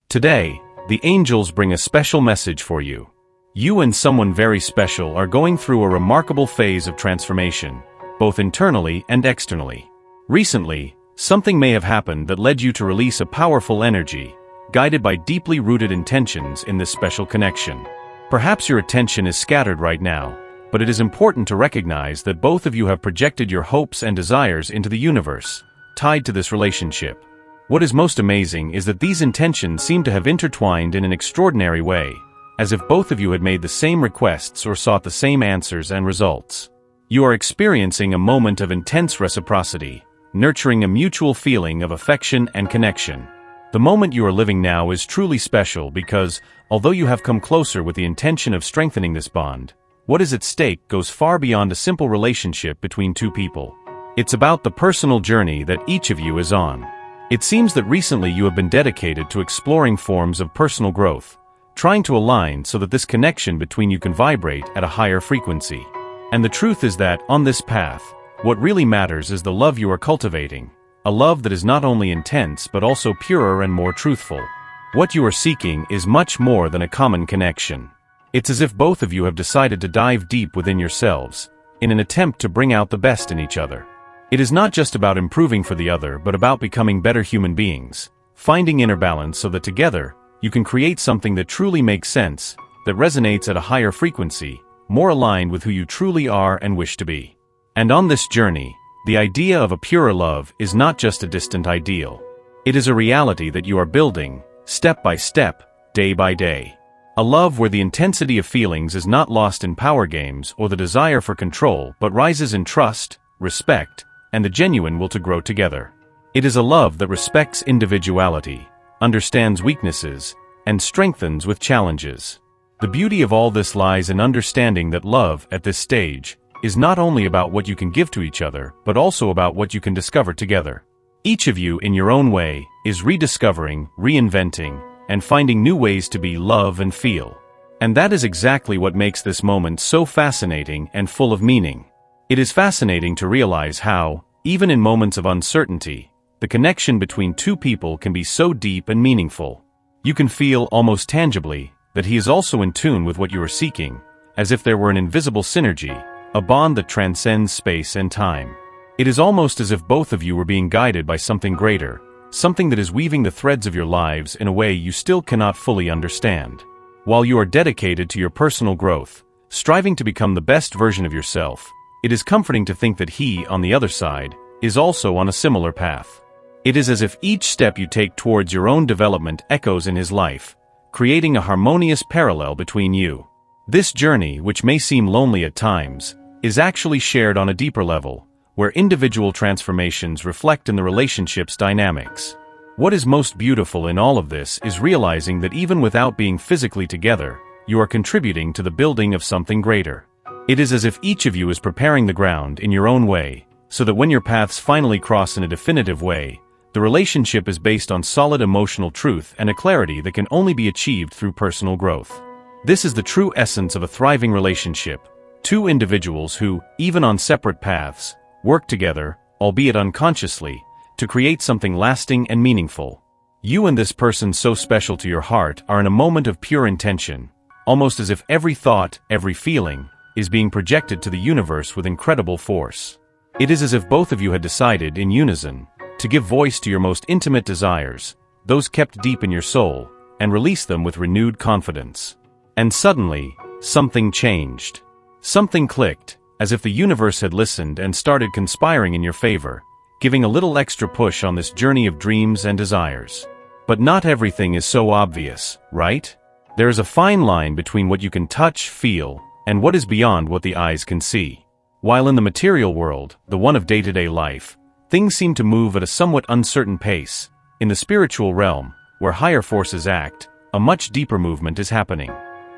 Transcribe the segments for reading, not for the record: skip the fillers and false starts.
Today, the angels bring a special message for you. You and someone very special are going through a remarkable phase of transformation, both internally and externally. Recently, something may have happened that led you to release a powerful energy, guided by deeply rooted intentions in this special connection. Perhaps your attention is scattered right now, but it is important to recognize that both of you have projected your hopes and desires into the universe, tied to this relationship. What is most amazing is that these intentions seem to have intertwined in an extraordinary way, as if both of you had made the same requests or sought the same answers and results. You are experiencing a moment of intense reciprocity, nurturing a mutual feeling of affection and connection. The moment you are living now is truly special because, although you have come closer with the intention of strengthening this bond, what is at stake goes far beyond a simple relationship between two people. It's about the personal journey that each of you is on. It seems that recently you have been dedicated to exploring forms of personal growth, trying to align so that this connection between you can vibrate at a higher frequency. And the truth is that, on this path, what really matters is the love you are cultivating, a love that is not only intense but also purer and more truthful. What you are seeking is much more than a common connection. It's as if both of you have decided to dive deep within yourselves, in an attempt to bring out the best in each other. It is not just about improving for the other but about becoming better human beings, finding inner balance so that together, you can create something that truly makes sense, that resonates at a higher frequency, more aligned with who you truly are and wish to be. And on this journey, the idea of a purer love is not just a distant ideal. It is a reality that you are building, step by step, day by day. A love where the intensity of feelings is not lost in power games or the desire for control but rises in trust, respect, and the genuine will to grow together. It is a love that respects individuality, understands weaknesses, and strengthens with challenges. The beauty of all this lies in understanding that love, at this stage, is not only about what you can give to each other, but also about what you can discover together. Each of you, in your own way, is rediscovering, reinventing, and finding new ways to be, love, and feel. And that is exactly what makes this moment so fascinating and full of meaning. It is fascinating to realize how, even in moments of uncertainty, the connection between two people can be so deep and meaningful. You can feel, almost tangibly, that he is also in tune with what you are seeking, as if there were an invisible synergy, a bond that transcends space and time. It is almost as if both of you were being guided by something greater, something that is weaving the threads of your lives in a way you still cannot fully understand. While you are dedicated to your personal growth, striving to become the best version of yourself, it is comforting to think that he, on the other side, is also on a similar path. It is as if each step you take towards your own development echoes in his life, creating a harmonious parallel between you. This journey, which may seem lonely at times, is actually shared on a deeper level, where individual transformations reflect in the relationship's dynamics. What is most beautiful in all of this is realizing that even without being physically together, you are contributing to the building of something greater. It is as if each of you is preparing the ground in your own way, so that when your paths finally cross in a definitive way, the relationship is based on solid emotional truth and a clarity that can only be achieved through personal growth. This is the true essence of a thriving relationship, two individuals who, even on separate paths, work together, albeit unconsciously, to create something lasting and meaningful. You and this person so special to your heart are in a moment of pure intention, almost as if every thought, every feeling, is being projected to the universe with incredible force. It is as if both of you had decided, in unison, to give voice to your most intimate desires, those kept deep in your soul, and release them with renewed confidence. And suddenly, something changed. Something clicked, as if the universe had listened and started conspiring in your favor, giving a little extra push on this journey of dreams and desires. But not everything is so obvious, right? There is a fine line between what you can touch, feel, and what is beyond what the eyes can see. While in the material world, the one of day-to-day life, things seem to move at a somewhat uncertain pace, in the spiritual realm, where higher forces act, a much deeper movement is happening.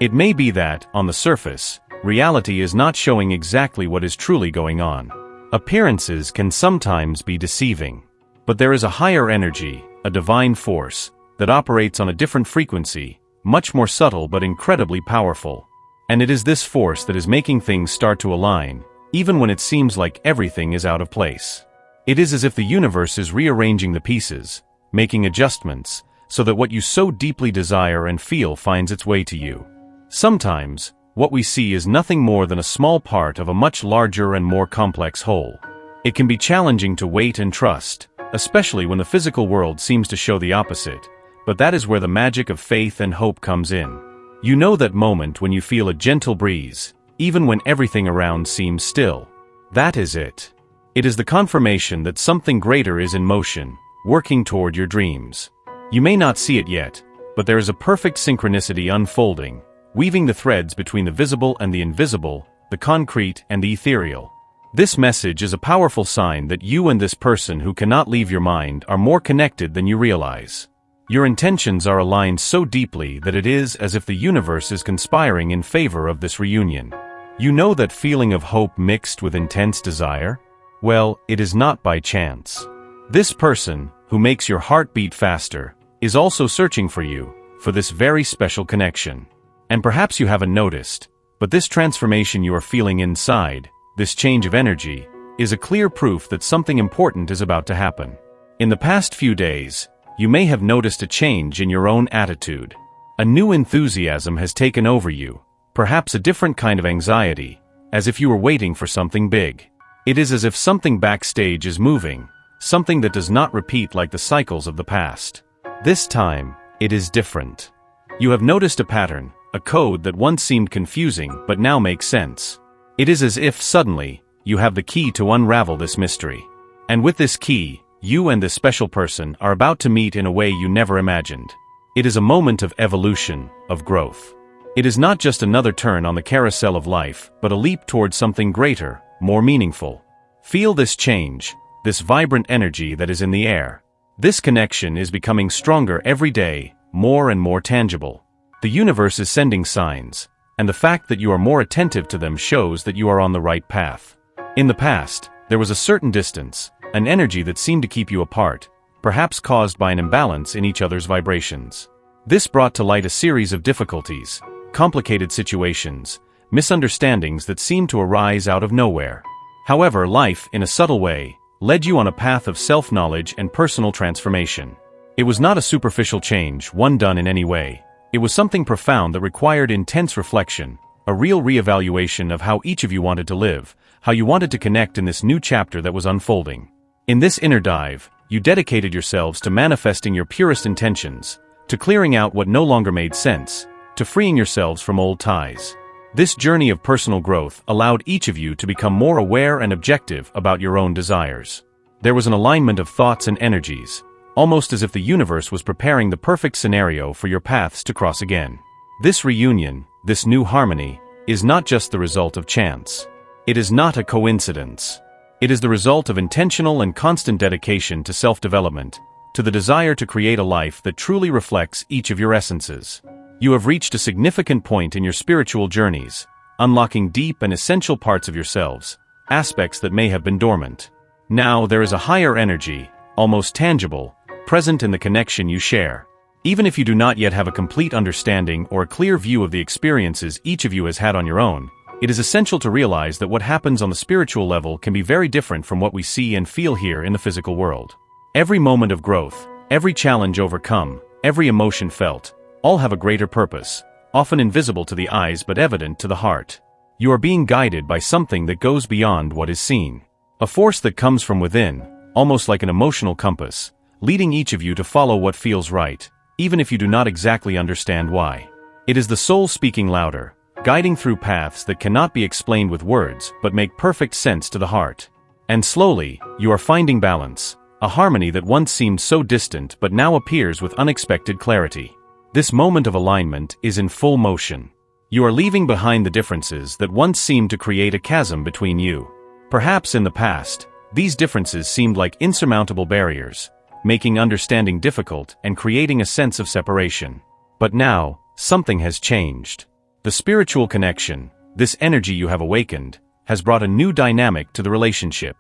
It may be that, on the surface, reality is not showing exactly what is truly going on. Appearances can sometimes be deceiving. But there is a higher energy, a divine force, that operates on a different frequency, much more subtle but incredibly powerful. And it is this force that is making things start to align, even when it seems like everything is out of place. It is as if the universe is rearranging the pieces, making adjustments, so that what you so deeply desire and feel finds its way to you. Sometimes, what we see is nothing more than a small part of a much larger and more complex whole. It can be challenging to wait and trust, especially when the physical world seems to show the opposite, but that is where the magic of faith and hope comes in. You know that moment when you feel a gentle breeze, even when everything around seems still. That is it. It is the confirmation that something greater is in motion, working toward your dreams. You may not see it yet, but there is a perfect synchronicity unfolding, weaving the threads between the visible and the invisible, the concrete and the ethereal. This message is a powerful sign that you and this person who cannot leave your mind are more connected than you realize. Your intentions are aligned so deeply that it is as if the universe is conspiring in favor of this reunion. You know that feeling of hope mixed with intense desire? Well, it is not by chance. This person, who makes your heart beat faster, is also searching for you, for this very special connection. And perhaps you haven't noticed, but this transformation you are feeling inside, this change of energy, is a clear proof that something important is about to happen. In the past few days, you may have noticed a change in your own attitude. A new enthusiasm has taken over you, perhaps a different kind of anxiety, as if you were waiting for something big. It is as if something backstage is moving, something that does not repeat like the cycles of the past. This time, it is different. You have noticed a pattern, a code that once seemed confusing but now makes sense. It is as if suddenly, you have the key to unravel this mystery. And with this key, you and this special person are about to meet in a way you never imagined. It is a moment of evolution, of growth. It is not just another turn on the carousel of life, but a leap towards something greater, more meaningful. Feel this change, this vibrant energy that is in the air. This connection is becoming stronger every day, more and more tangible. The universe is sending signs, and the fact that you are more attentive to them shows that you are on the right path. In the past, there was a certain distance, an energy that seemed to keep you apart, perhaps caused by an imbalance in each other's vibrations. This brought to light a series of difficulties, complicated situations, misunderstandings that seemed to arise out of nowhere. However, life, in a subtle way, led you on a path of self-knowledge and personal transformation. It was not a superficial change, one done in any way. It was something profound that required intense reflection, a real reevaluation of how each of you wanted to live, how you wanted to connect in this new chapter that was unfolding. In this inner dive, you dedicated yourselves to manifesting your purest intentions, to clearing out what no longer made sense, to freeing yourselves from old ties. This journey of personal growth allowed each of you to become more aware and objective about your own desires. There was an alignment of thoughts and energies, almost as if the universe was preparing the perfect scenario for your paths to cross again. This reunion, this new harmony, is not just the result of chance. It is not a coincidence. It is the result of intentional and constant dedication to self-development, to the desire to create a life that truly reflects each of your essences. You have reached a significant point in your spiritual journeys, unlocking deep and essential parts of yourselves, aspects that may have been dormant. Now there is a higher energy, almost tangible, present in the connection you share. Even if you do not yet have a complete understanding or a clear view of the experiences each of you has had on your own, it is essential to realize that what happens on the spiritual level can be very different from what we see and feel here in the physical world. Every moment of growth, every challenge overcome, every emotion felt, all have a greater purpose, often invisible to the eyes but evident to the heart. You are being guided by something that goes beyond what is seen. A force that comes from within, almost like an emotional compass, leading each of you to follow what feels right, even if you do not exactly understand why. It is the soul speaking louder, guiding through paths that cannot be explained with words but make perfect sense to the heart. And slowly, you are finding balance, a harmony that once seemed so distant but now appears with unexpected clarity. This moment of alignment is in full motion. You are leaving behind the differences that once seemed to create a chasm between you. Perhaps in the past, these differences seemed like insurmountable barriers, making understanding difficult and creating a sense of separation. But now, something has changed. The spiritual connection, this energy you have awakened, has brought a new dynamic to the relationship.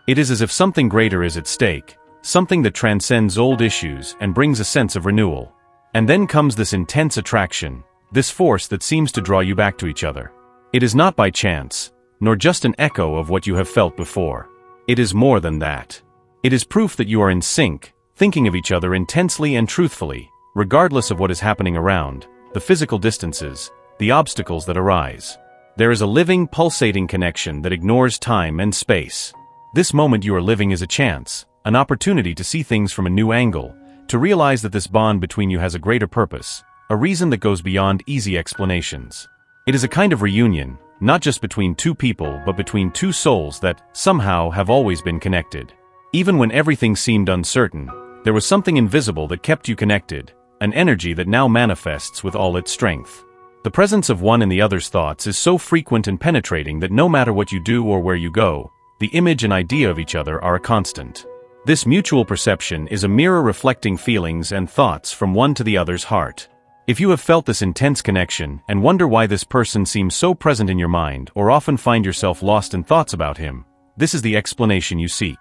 It is as if something greater is at stake, something that transcends old issues and brings a sense of renewal. And then comes this intense attraction, this force that seems to draw you back to each other. It is not by chance, nor just an echo of what you have felt before. It is more than that. It is proof that you are in sync, thinking of each other intensely and truthfully, regardless of what is happening around, the physical distances, the obstacles that arise. There is a living, pulsating connection that ignores time and space. This moment you are living is a chance, an opportunity to see things from a new angle, to realize that this bond between you has a greater purpose, a reason that goes beyond easy explanations. It is a kind of reunion, not just between two people but between two souls that, somehow, have always been connected. Even when everything seemed uncertain, there was something invisible that kept you connected, an energy that now manifests with all its strength. The presence of one in the other's thoughts is so frequent and penetrating that no matter what you do or where you go, the image and idea of each other are a constant. This mutual perception is a mirror reflecting feelings and thoughts from one to the other's heart. If you have felt this intense connection and wonder why this person seems so present in your mind or often find yourself lost in thoughts about him, this is the explanation you seek.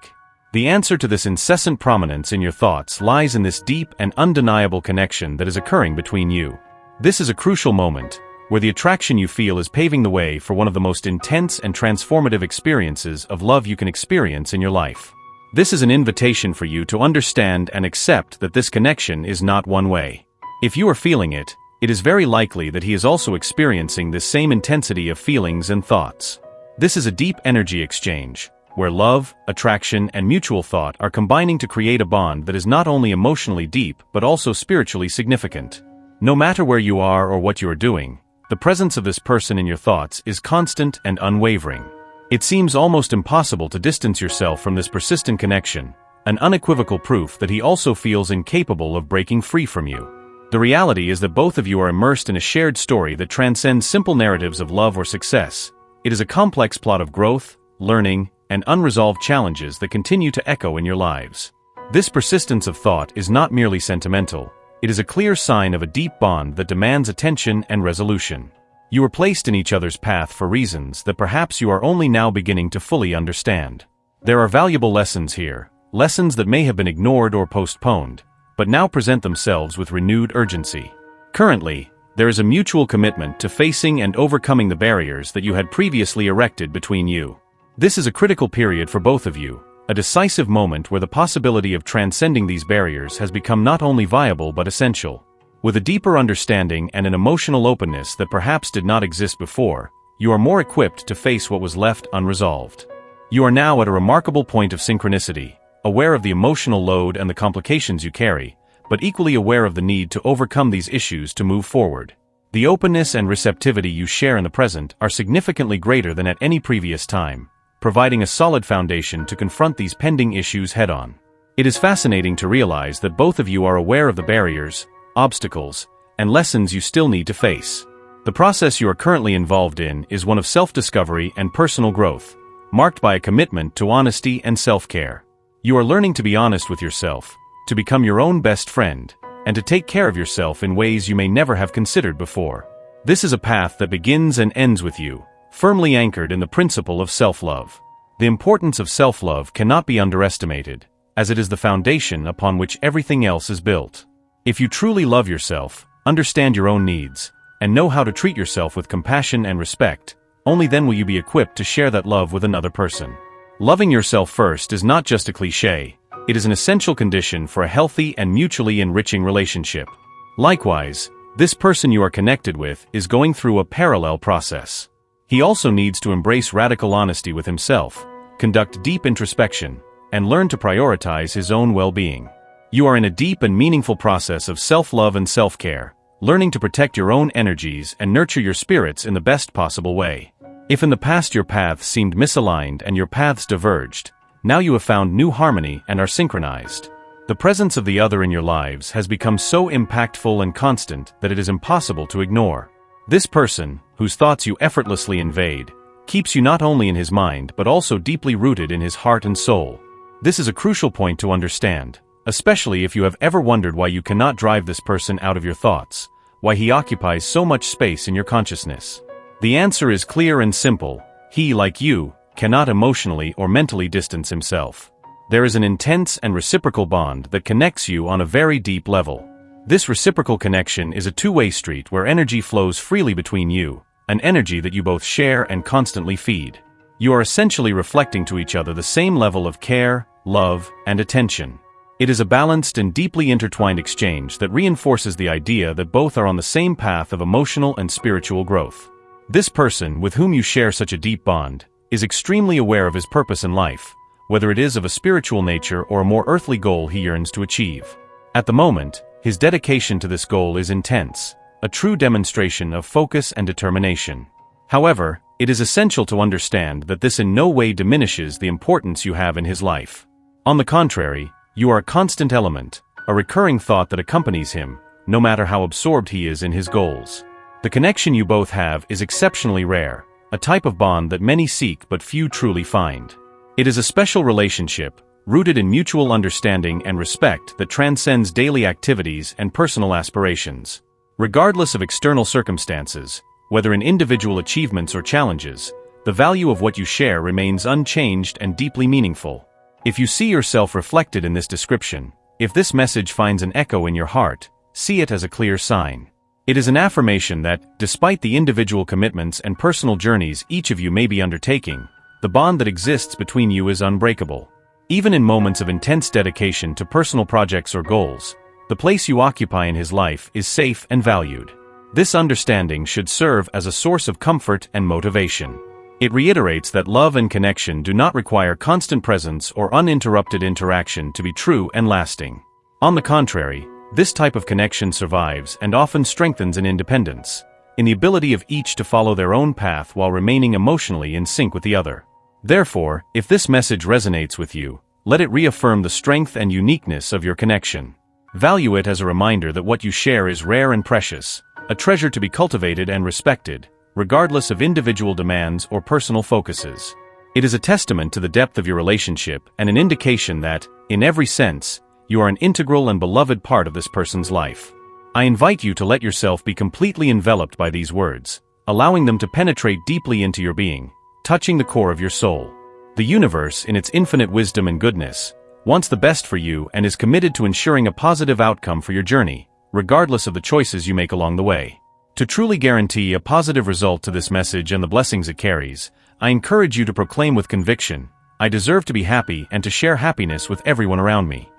The answer to this incessant prominence in your thoughts lies in this deep and undeniable connection that is occurring between you. This is a crucial moment, where the attraction you feel is paving the way for one of the most intense and transformative experiences of love you can experience in your life. This is an invitation for you to understand and accept that this connection is not one way. If you are feeling it, it is very likely that he is also experiencing this same intensity of feelings and thoughts. This is a deep energy exchange, where love, attraction, and mutual thought are combining to create a bond that is not only emotionally deep but also spiritually significant. No matter where you are or what you are doing, the presence of this person in your thoughts is constant and unwavering. It seems almost impossible to distance yourself from this persistent connection, an unequivocal proof that he also feels incapable of breaking free from you. The reality is that both of you are immersed in a shared story that transcends simple narratives of love or success. It is a complex plot of growth, learning, and unresolved challenges that continue to echo in your lives. This persistence of thought is not merely sentimental, it is a clear sign of a deep bond that demands attention and resolution. You are placed in each other's path for reasons that perhaps you are only now beginning to fully understand. There are valuable lessons here, lessons that may have been ignored or postponed, but now present themselves with renewed urgency. Currently, there is a mutual commitment to facing and overcoming the barriers that you had previously erected between you. This is a critical period for both of you, a decisive moment where the possibility of transcending these barriers has become not only viable but essential. With a deeper understanding and an emotional openness that perhaps did not exist before, you are more equipped to face what was left unresolved. You are now at a remarkable point of synchronicity, aware of the emotional load and the complications you carry, but equally aware of the need to overcome these issues to move forward. The openness and receptivity you share in the present are significantly greater than at any previous time, providing a solid foundation to confront these pending issues head-on. It is fascinating to realize that both of you are aware of the barriers, obstacles, and lessons you still need to face. The process you are currently involved in is one of self-discovery and personal growth, marked by a commitment to honesty and self-care. You are learning to be honest with yourself, to become your own best friend, and to take care of yourself in ways you may never have considered before. This is a path that begins and ends with you, firmly anchored in the principle of self-love. The importance of self-love cannot be underestimated, as it is the foundation upon which everything else is built. If you truly love yourself, understand your own needs, and know how to treat yourself with compassion and respect, only then will you be equipped to share that love with another person. Loving yourself first is not just a cliché, it is an essential condition for a healthy and mutually enriching relationship. Likewise, this person you are connected with is going through a parallel process. He also needs to embrace radical honesty with himself, conduct deep introspection, and learn to prioritize his own well-being. You are in a deep and meaningful process of self-love and self-care, learning to protect your own energies and nurture your spirits in the best possible way. If in the past your paths seemed misaligned and your paths diverged, now you have found new harmony and are synchronized. The presence of the other in your lives has become so impactful and constant that it is impossible to ignore. This person, whose thoughts you effortlessly invade, keeps you not only in his mind but also deeply rooted in his heart and soul. This is a crucial point to understand, especially if you have ever wondered why you cannot drive this person out of your thoughts, why he occupies so much space in your consciousness. The answer is clear and simple: he, like you, cannot emotionally or mentally distance himself. There is an intense and reciprocal bond that connects you on a very deep level. This reciprocal connection is a two-way street where energy flows freely between you, an energy that you both share and constantly feed. You are essentially reflecting to each other the same level of care, love, and attention. It is a balanced and deeply intertwined exchange that reinforces the idea that both are on the same path of emotional and spiritual growth. This person, with whom you share such a deep bond, is extremely aware of his purpose in life, whether it is of a spiritual nature or a more earthly goal he yearns to achieve. At the moment, his dedication to this goal is intense, a true demonstration of focus and determination. However, it is essential to understand that this in no way diminishes the importance you have in his life. On the contrary, you are a constant element, a recurring thought that accompanies him, no matter how absorbed he is in his goals. The connection you both have is exceptionally rare, a type of bond that many seek but few truly find. It is a special relationship, rooted in mutual understanding and respect that transcends daily activities and personal aspirations. Regardless of external circumstances, whether in individual achievements or challenges, the value of what you share remains unchanged and deeply meaningful. If you see yourself reflected in this description, if this message finds an echo in your heart, see it as a clear sign. It is an affirmation that, despite the individual commitments and personal journeys each of you may be undertaking, the bond that exists between you is unbreakable. Even in moments of intense dedication to personal projects or goals, the place you occupy in his life is safe and valued. This understanding should serve as a source of comfort and motivation. It reiterates that love and connection do not require constant presence or uninterrupted interaction to be true and lasting. On the contrary, this type of connection survives and often strengthens in independence, in the ability of each to follow their own path while remaining emotionally in sync with the other. Therefore, if this message resonates with you, let it reaffirm the strength and uniqueness of your connection. Value it as a reminder that what you share is rare and precious, a treasure to be cultivated and respected, regardless of individual demands or personal focuses. It is a testament to the depth of your relationship and an indication that, in every sense, you are an integral and beloved part of this person's life. I invite you to let yourself be completely enveloped by these words, allowing them to penetrate deeply into your being, touching the core of your soul. The universe, in its infinite wisdom and goodness, wants the best for you and is committed to ensuring a positive outcome for your journey, regardless of the choices you make along the way. To truly guarantee a positive result to this message and the blessings it carries, I encourage you to proclaim with conviction, "I deserve to be happy and to share happiness with everyone around me."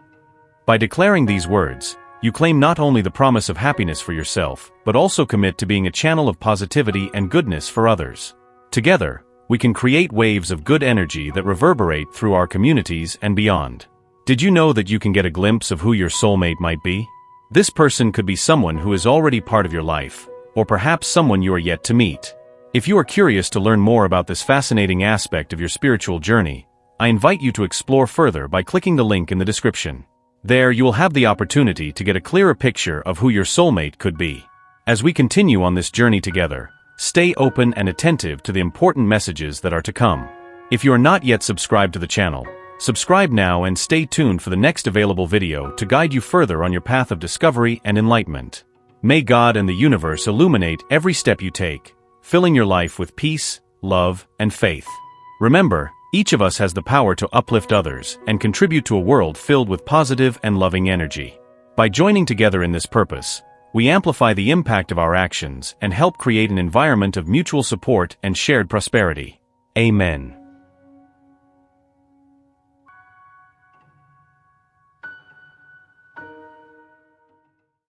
By declaring these words, you claim not only the promise of happiness for yourself, but also commit to being a channel of positivity and goodness for others. Together, we can create waves of good energy that reverberate through our communities and beyond. Did you know that you can get a glimpse of who your soulmate might be? This person could be someone who is already part of your life, or perhaps someone you are yet to meet. If you are curious to learn more about this fascinating aspect of your spiritual journey, I invite you to explore further by clicking the link in the description. There you will have the opportunity to get a clearer picture of who your soulmate could be. As we continue on this journey together, stay open and attentive to the important messages that are to come. If you are not yet subscribed to the channel, subscribe now and stay tuned for the next available video to guide you further on your path of discovery and enlightenment. May God and the universe illuminate every step you take, filling your life with peace, love, and faith. Remember, each of us has the power to uplift others and contribute to a world filled with positive and loving energy. By joining together in this purpose, we amplify the impact of our actions and help create an environment of mutual support and shared prosperity. Amen.